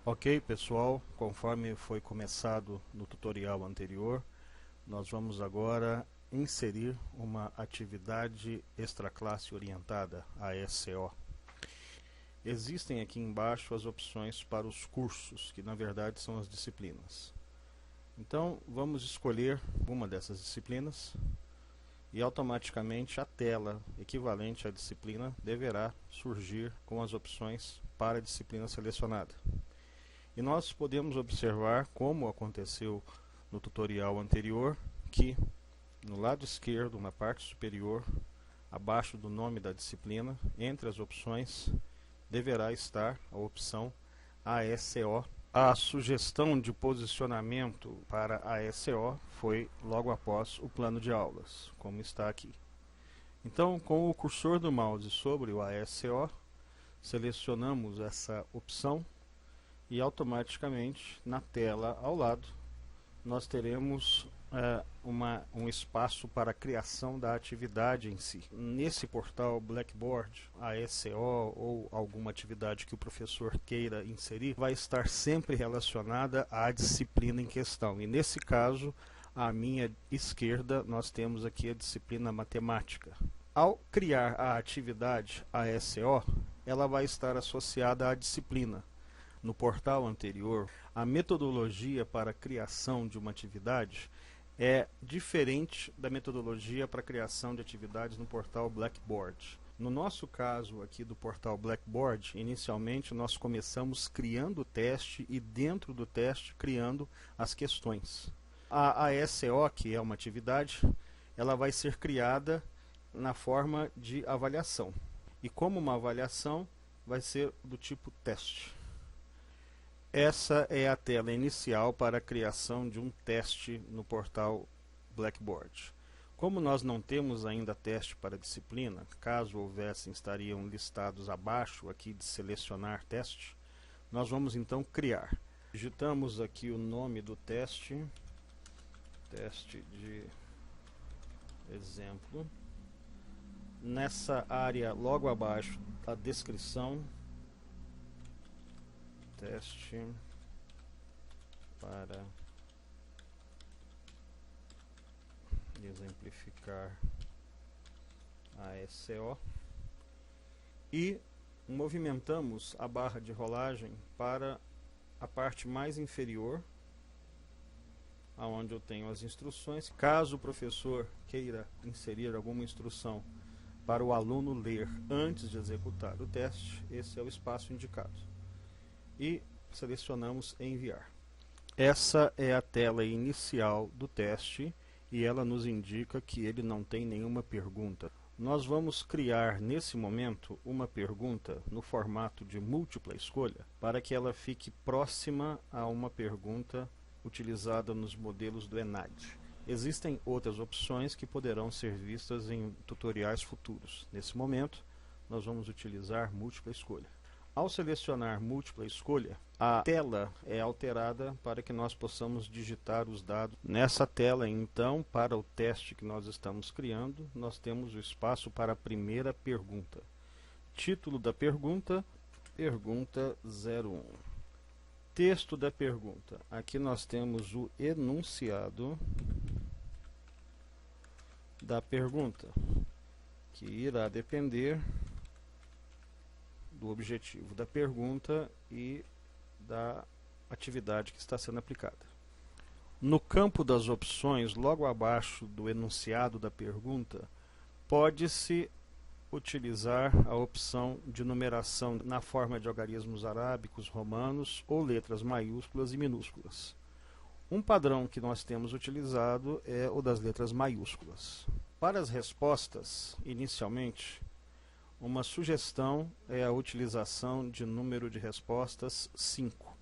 Ok, pessoal, conforme foi começado no tutorial anterior, nós vamos agora inserir uma atividade extraclasse orientada, ASO. Existem aqui embaixo as opções para os cursos, que na verdade são as disciplinas. Então, vamos escolher uma dessas disciplinas e automaticamente a tela equivalente à disciplina deverá surgir com as opções para a disciplina selecionada. E nós podemos observar, como aconteceu no tutorial anterior, que no lado esquerdo, na parte superior, abaixo do nome da disciplina, entre as opções, deverá estar a opção ASO. A sugestão de posicionamento para a ASO foi logo após o plano de aulas, como está aqui. Então, com o cursor do mouse sobre o ASO, selecionamos essa opção e automaticamente na tela ao lado nós teremos um espaço para a criação da atividade em si. Nesse portal Blackboard, ASO ou alguma atividade que o professor queira inserir, vai estar sempre relacionada à disciplina em questão. E nesse caso, à minha esquerda, nós temos aqui a disciplina matemática. Ao criar a atividade ASO, ela vai estar associada à disciplina. No portal anterior, a metodologia para a criação de uma atividade é diferente da metodologia para a criação de atividades no portal Blackboard. No nosso caso aqui do portal Blackboard, inicialmente nós começamos criando o teste e dentro do teste criando as questões. A ASO, que é uma atividade, ela vai ser criada na forma de avaliação. E como uma avaliação, vai ser do tipo teste. Essa é a tela inicial para a criação de um teste no portal Blackboard. Como nós não temos ainda teste para a disciplina, caso houvessem, estariam listados abaixo aqui de selecionar teste, nós vamos então criar. Digitamos aqui o nome do teste, teste de exemplo. Nessa área logo abaixo, a descrição, teste para exemplificar a ASO e movimentamos a barra de rolagem para a parte mais inferior, aonde eu tenho as instruções. Caso o professor queira inserir alguma instrução para o aluno ler antes de executar o teste, esse é o espaço indicado. E selecionamos enviar. Essa é a tela inicial do teste e ela nos indica que ele não tem nenhuma pergunta. Nós vamos criar nesse momento uma pergunta no formato de múltipla escolha para que ela fique próxima a uma pergunta utilizada nos modelos do ENAD. Existem outras opções que poderão ser vistas em tutoriais futuros. Nesse momento, nós vamos utilizar múltipla escolha. Ao selecionar múltipla escolha, a tela é alterada para que nós possamos digitar os dados. Nessa tela, então, para o teste que nós estamos criando, nós temos o espaço para a primeira pergunta. Título da pergunta, pergunta 01. Texto da pergunta. Aqui nós temos o enunciado da pergunta, que irá depender do objetivo da pergunta e da atividade que está sendo aplicada. No campo das opções, logo abaixo do enunciado da pergunta, pode-se utilizar a opção de numeração na forma de algarismos arábicos, romanos ou letras maiúsculas e minúsculas. Um padrão que nós temos utilizado é o das letras maiúsculas. Para as respostas, inicialmente, uma sugestão é a utilização de número de respostas 5.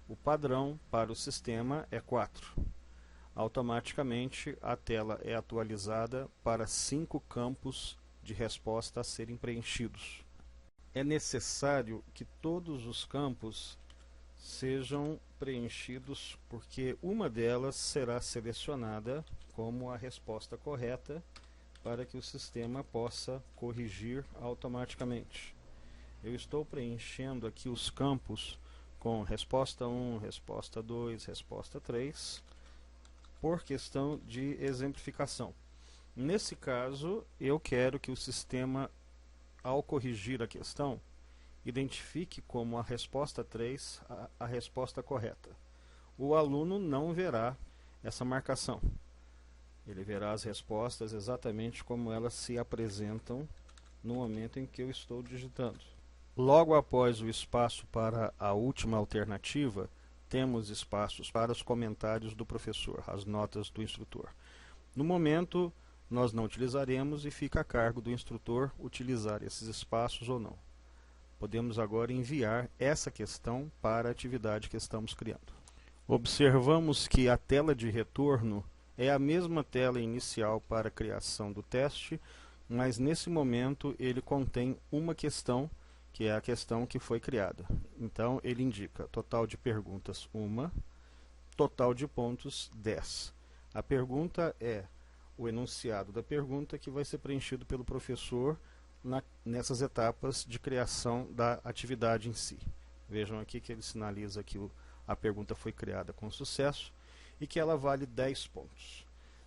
O padrão para o sistema é 4. Automaticamente, a tela é atualizada para 5 campos de resposta a serem preenchidos. É necessário que todos os campos sejam preenchidos, porque uma delas será selecionada como a resposta correta para que o sistema possa corrigir automaticamente. Eu estou preenchendo aqui os campos com resposta 1, resposta 2, resposta 3, por questão de exemplificação. Nesse caso, eu quero que o sistema, ao corrigir a questão, identifique como a resposta 3 a resposta correta. O aluno não verá essa marcação. Ele verá as respostas exatamente como elas se apresentam no momento em que eu estou digitando. Logo após o espaço para a última alternativa, temos espaços para os comentários do professor, as notas do instrutor. No momento, nós não utilizaremos e fica a cargo do instrutor utilizar esses espaços ou não. Podemos agora enviar essa questão para a atividade que estamos criando. Observamos que a tela de retorno é a mesma tela inicial para a criação do teste, mas nesse momento ele contém uma questão, que é a questão que foi criada. Então ele indica total de perguntas 1, total de pontos 10. A pergunta é o enunciado da pergunta que vai ser preenchido pelo professor nessas etapas de criação da atividade em si. Vejam aqui que ele sinaliza que a pergunta foi criada com sucesso e que ela vale 10 pontos.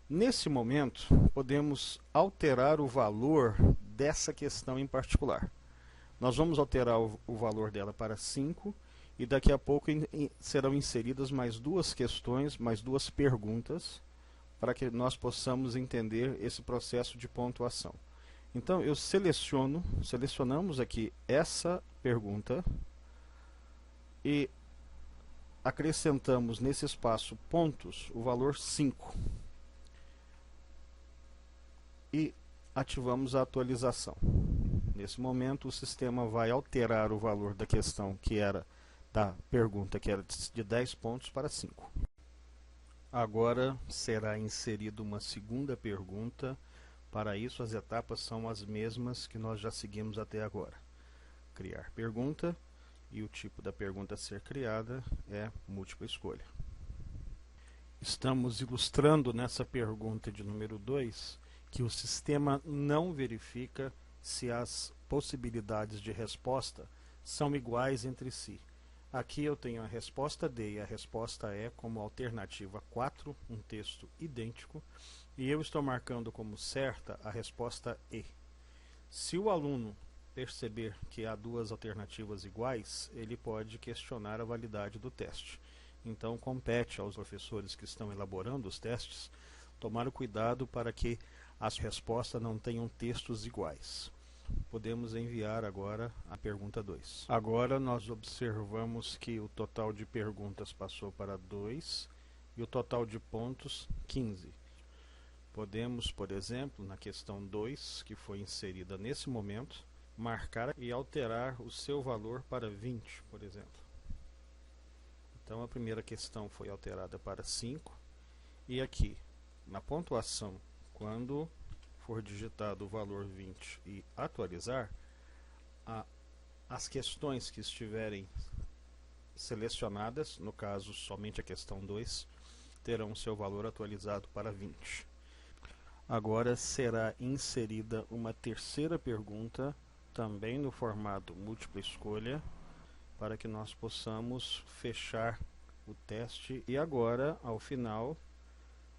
Nesse momento, podemos alterar o valor dessa questão em particular. Nós vamos alterar o valor dela para 5 e daqui a pouco serão inseridas mais duas questões, mais duas perguntas, para que nós possamos entender esse processo de pontuação. Então, eu selecionamos aqui essa pergunta e acrescentamos nesse espaço pontos o valor 5 e ativamos a atualização. Nesse momento, o sistema vai alterar o valor da questão que era da pergunta, que era de 10 pontos, para 5. Agora será inserida uma segunda pergunta. Para isso, as etapas são as mesmas que nós já seguimos até agora. Criar pergunta, e o tipo da pergunta a ser criada é múltipla escolha. Estamos ilustrando nessa pergunta de número 2 que o sistema não verifica se as possibilidades de resposta são iguais entre si. Aqui eu tenho a resposta D e a resposta E como alternativa 4, um texto idêntico, e eu estou marcando como certa a resposta E. Se o aluno perceber que há duas alternativas iguais, ele pode questionar a validade do teste. Então, compete aos professores que estão elaborando os testes tomar o cuidado para que as respostas não tenham textos iguais. Podemos enviar agora a pergunta 2. Agora nós observamos que o total de perguntas passou para 2 e o total de pontos 15. Podemos, por exemplo, na questão 2, que foi inserida nesse momento, marcar e alterar o seu valor para 20, por exemplo. Então a primeira questão foi alterada para 5 e aqui, na pontuação, quando for digitado o valor 20 e atualizar, as questões que estiverem selecionadas, no caso somente a questão 2, terão seu valor atualizado para 20. Agora será inserida uma terceira pergunta, também no formato múltipla escolha, para que nós possamos fechar o teste. E agora, ao final,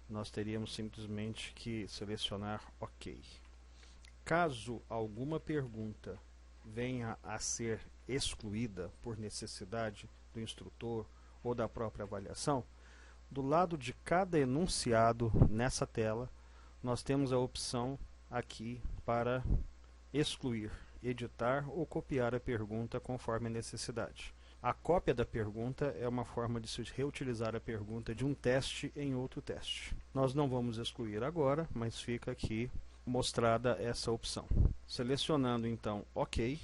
nós teríamos simplesmente que selecionar OK. Caso alguma pergunta venha a ser excluída por necessidade do instrutor ou da própria avaliação, do lado de cada enunciado nessa tela, nós temos a opção aqui para excluir, editar ou copiar a pergunta conforme a necessidade. A cópia da pergunta é uma forma de se reutilizar a pergunta de um teste em outro teste. Nós não vamos excluir agora, mas fica aqui mostrada essa opção. Selecionando então OK,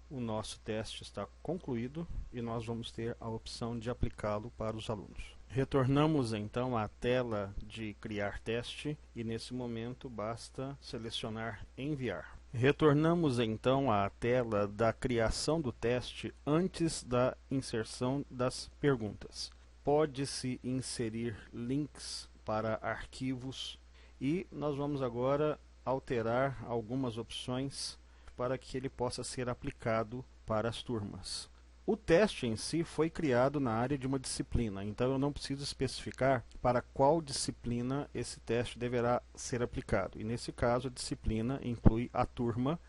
o nosso teste está concluído e nós vamos ter a opção de aplicá-lo para os alunos. Retornamos então à tela de criar teste e nesse momento basta selecionar enviar. Retornamos então à tela da criação do teste antes da inserção das perguntas. Pode-se inserir links para arquivos e nós vamos agora alterar algumas opções para que ele possa ser aplicado para as turmas. O teste em si foi criado na área de uma disciplina, então eu não preciso especificar para qual disciplina esse teste deverá ser aplicado. E nesse caso, a disciplina inclui a turma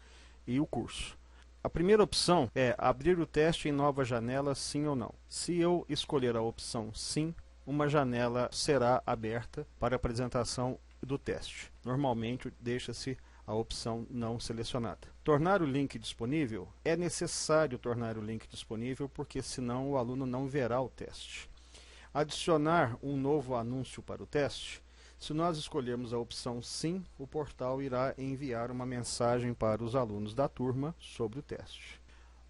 e o curso. A primeira opção é abrir o teste em nova janela, sim ou não. Se eu escolher a opção sim, uma janela será aberta para a apresentação do teste. Normalmente deixa-se a opção não selecionada. Tornar o link disponível? É necessário tornar o link disponível, porque senão o aluno não verá o teste. Adicionar um novo anúncio para o teste? Se nós escolhermos a opção sim, o portal irá enviar uma mensagem para os alunos da turma sobre o teste.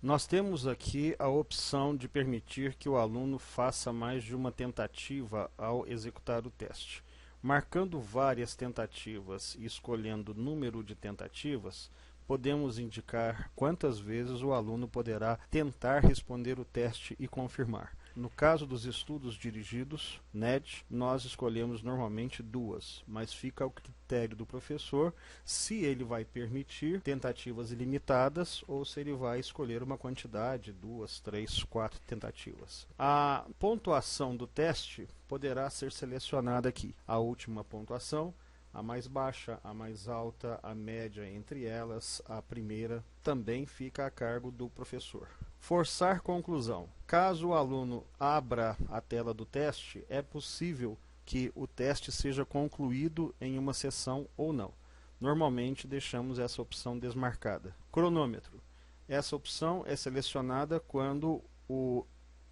Nós temos aqui a opção de permitir que o aluno faça mais de uma tentativa ao executar o teste. Marcando várias tentativas e escolhendo o número de tentativas, podemos indicar quantas vezes o aluno poderá tentar responder o teste e confirmar. No caso dos estudos dirigidos, NED, nós escolhemos normalmente 2, mas fica ao critério do professor se ele vai permitir tentativas ilimitadas ou se ele vai escolher uma quantidade, 2, 3, 4 tentativas. A pontuação do teste poderá ser selecionada aqui. A última pontuação, a mais baixa, a mais alta, a média entre elas, a primeira, também fica a cargo do professor. Forçar conclusão. Caso o aluno abra a tela do teste, é possível que o teste seja concluído em uma sessão ou não. Normalmente deixamos essa opção desmarcada. Cronômetro. Essa opção é selecionada quando o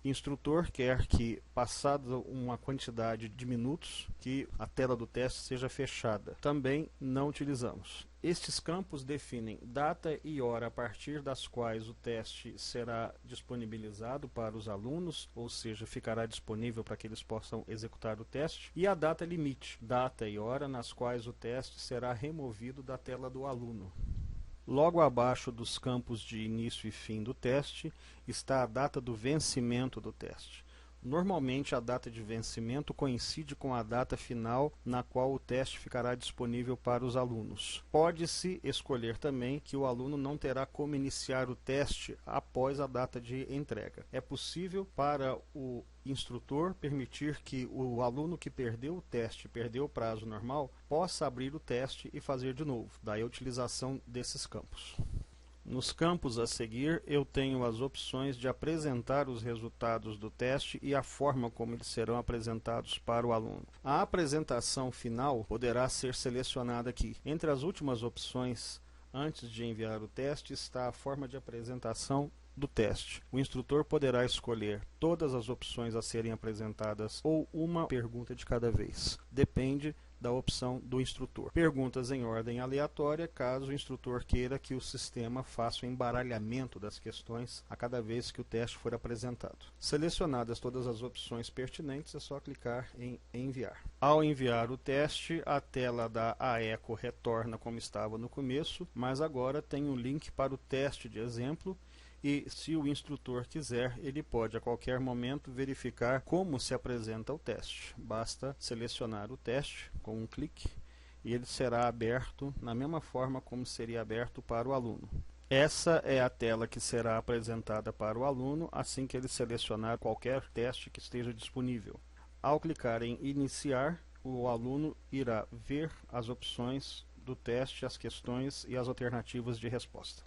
instrutor quer que, passada uma quantidade de minutos, que a tela do teste seja fechada. Também não utilizamos. Estes campos definem data e hora a partir das quais o teste será disponibilizado para os alunos, ou seja, ficará disponível para que eles possam executar o teste, e a data limite, data e hora nas quais o teste será removido da tela do aluno. Logo abaixo dos campos de início e fim do teste está a data do vencimento do teste. Normalmente a data de vencimento coincide com a data final na qual o teste ficará disponível para os alunos. Pode-se escolher também que o aluno não terá como iniciar o teste após a data de entrega. É possível para o instrutor permitir que o aluno que perdeu o teste, perdeu o prazo normal, possa abrir o teste e fazer de novo. Daí a utilização desses campos. Nos campos a seguir, eu tenho as opções de apresentar os resultados do teste e a forma como eles serão apresentados para o aluno. A apresentação final poderá ser selecionada aqui. Entre as últimas opções, antes de enviar o teste, está a forma de apresentação do teste. O instrutor poderá escolher todas as opções a serem apresentadas ou uma pergunta de cada vez. Depende da opção do instrutor. Perguntas em ordem aleatória, caso o instrutor queira que o sistema faça o embaralhamento das questões a cada vez que o teste for apresentado. Selecionadas todas as opções pertinentes, é só clicar em enviar. Ao enviar o teste, a tela da AECO retorna como estava no começo, mas agora tem um link para o teste de exemplo. E, se o instrutor quiser, ele pode a qualquer momento verificar como se apresenta o teste. Basta selecionar o teste com um clique e ele será aberto na mesma forma como seria aberto para o aluno. Essa é a tela que será apresentada para o aluno assim que ele selecionar qualquer teste que esteja disponível. Ao clicar em iniciar, o aluno irá ver as opções do teste, as questões e as alternativas de resposta.